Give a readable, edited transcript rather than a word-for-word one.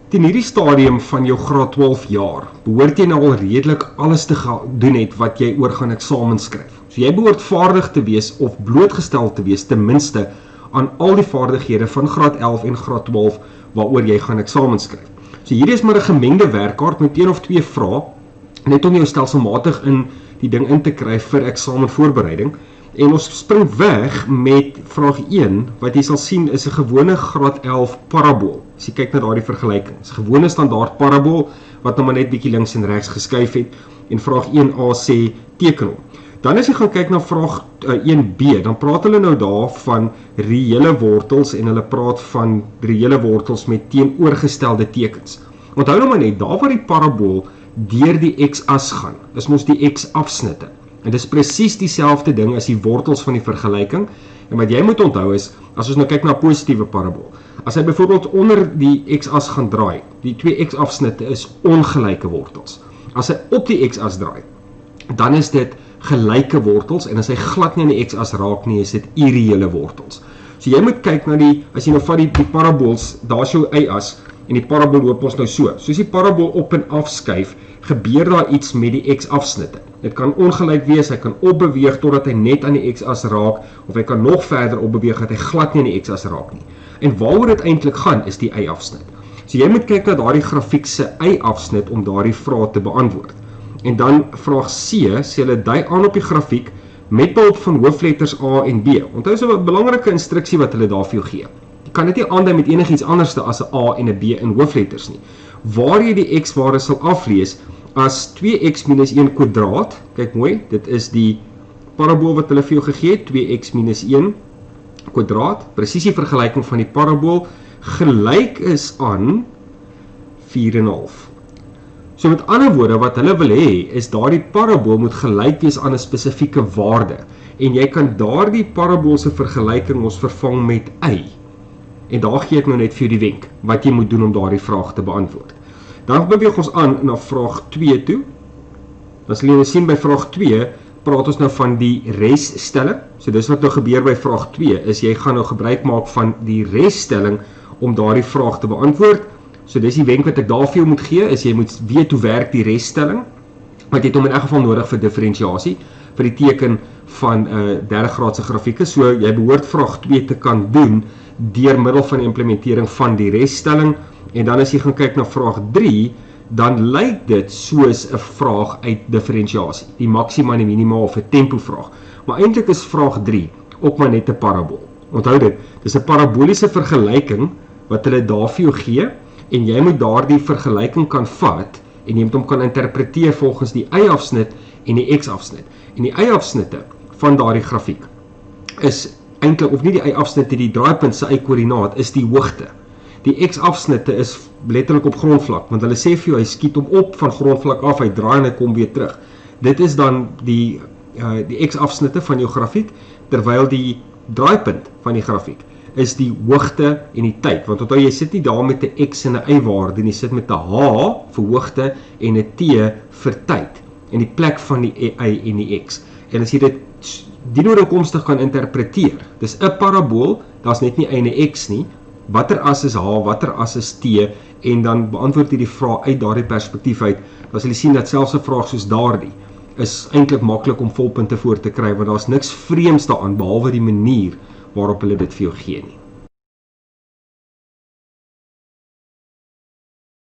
Teen hierdie stadium van jou graad 12 jaar, behoort jy nou al redelik alles te doen het wat jy oor gaan eksamen skryf. So jy behoort vaardig te wees of blootgestel te wees, ten minste aan al die vaardighede van graad 11 en graad 12 waaroor jy gaan eksamen skryf. So hierdie is maar 'n gemengde werkkaart met 1 of 2 vrae, net om jou stelselmatig in die ding in te kry vir eksamenvoorbereiding. En ons spring weg met vraag 1, wat jy sal sien is 'n gewone graad 11 parabool. As jy kyk na daardie vergelyking, is 'n gewone standaard parabool, wat nou maar net bietjie links en regs geskuif het, en vraag 1a sê teken hom. Dan as jy gaan kyk na vraag 1b, dan praat hulle nou daar van reële wortels, en hulle praat van reële wortels met teenoorgestelde tekens. Onthou nou maar net, daar waar die parabool deur die x-as gaan, is mos die x-afsnitte. En dit is presies dieselfde ding as die wortels van die vergelyking. En wat jy moet onthou is, as ons nou kyk na 'n positiewe parabool, as hy byvoorbeeld onder die x-as gaan draai, die 2 x-afsnitte is ongelyke wortels. As hy op die x-as draai, dan is dit gelyke wortels, en as hy glad nie aan die x-as raak nie, is dit irreële wortels. So jy moet kyk na as jy nou vat die parabools, daar is jou y-as, en die parabool loop ons nou so. Soos die parabool op en af skuif, gebeur daar iets met die x-afsnitte. Dit kan ongelyk wees, hy kan opbeweeg totdat hy net aan die x-as raak, of hy kan nog verder opbeweeg dat hy glad nie aan die x-as raak nie. En waaroor dit eintlik gaan, is die y-afsnit. So jy moet kyk na daardie grafiek se y-afsnit om daardie vraag te beantwoord. En dan vraag C, sê hulle dui aan op die grafiek met behulp van hoofletters A en B. Onthou is 'n belangrike instruksie wat hulle daar vir jou gee. Jy kan dit nie aandui met enigiets anders as 'n A en 'n B in hoofletters nie. Waar jy die x-waarde sal aflees as 2x minus 1 kwadraat, kyk mooi, dit is die parabool wat hulle vir jou gegee het, 2x minus 1 kwadraat, presies die vergelyking van die parabool, gelyk is aan 4,5. So met ander woorde, wat hulle wil hê, is daardie parabool moet gelyk wees aan 'n spesifieke waarde, en jy kan daardie parabool se vergelyking ons vervang met y. En daar gee ek nou net vir jou die wenk, wat jy moet doen om daardie vraag te beantwoord. Dan beweeg ons aan na vraag 2 toe. As jy sien by vraag 2, praat ons nou van die resstelling. So dis wat nou gebeur by vraag 2, is jy gaan nou gebruik maak van die resstelling om daardie vraag te beantwoord. So dis die wenk wat ek daar vir jou moet gee, is jy moet weet hoe werk die resstelling, want jy het hom in elk geval nodig vir differentiasie, vir die teken van derde graadse grafieke. So jy behoort vraag 2 te kan doen deur middel van die implementering van die resstelling. En dan as jy gaan kyk na vraag 3, dan lyk dit soos 'n vraag uit differentiasie, die maxima en die minima of 'n tempo vraag. Maar eintlik is vraag 3 ook maar net 'n parabool. Onthou dit, dis 'n paraboliese vergelyking wat hulle daar vir jou gee, en jy moet daardie vergelyking kan vat, en jy moet hom kan interpreteer volgens die y-afsnit en die x-afsnit. En die y-afsnitte van daardie grafiek is eintlik, of nie die y-afsnitte, die draaipunt se y-koördinaat is die hoogte. Die x-afsnitte is letterlik op grondvlak, want hulle sê vir jou, hy skiet hom op van grondvlak af, hy draai en hy kom weer terug. Dit is dan die x-afsnitte van jou grafiek, terwyl die draaipunt van die grafiek is die hoogte en die tyd. Want onthou, jy sit nie daar met 'n x en 'n y-waarde, jy sit met 'n h vir hoogte en 'n t vir tyd, en die plek van die y en die x. En as jy dit dienooreenkomstig kan interpreteer, dis 'n parabool, daar's net nie y en 'n x nie, watter as is h, watter as is t, en dan beantwoord jy die vraag uit daardie perspektief uit. Dan sal jy sien dat selfs 'n vraag soos daardie is eintlik maklik om volpunte voor te kry, want daar's niks vreemds daaraan behalwe die manier waarop hulle dit vir jou gee nie.